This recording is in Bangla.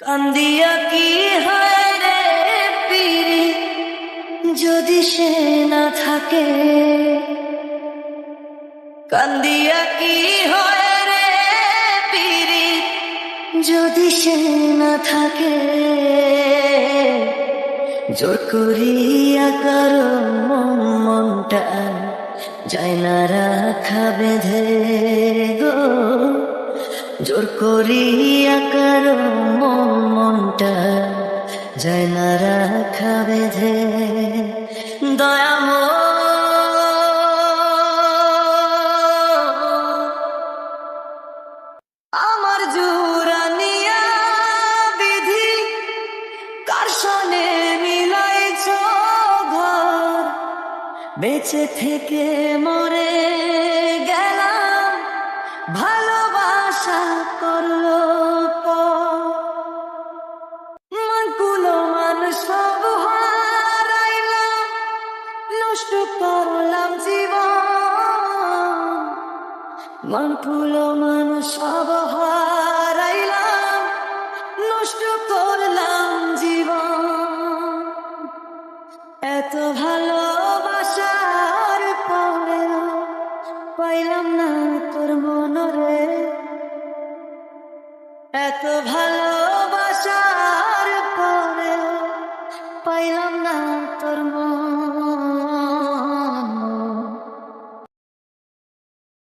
কান্দিয়া কি হয় রে পিরি, যদি সে না থাকে। কান্দিয়া কি হয় রে পিরি, যদি সে না থাকে। জোর করিয়া কারো মনটা যায় না রাখা বেঁধে গো। জোর করিয়া কারো মনটা যায় না রাখা বেঁধে। দয়াময় আমার জুরানিয়া বিধি, কার সনে মিলাইছ ঘর। বেঁচে থেকে মরে গেলাম, ভালোবাসা করলো মনকুলো মানুষ সব হারাইলাম, নষ্ট করলাম জীবন। মনকুলো মানুষ সব হারাইলাম, নষ্ট করলাম জীবন। এত ভালো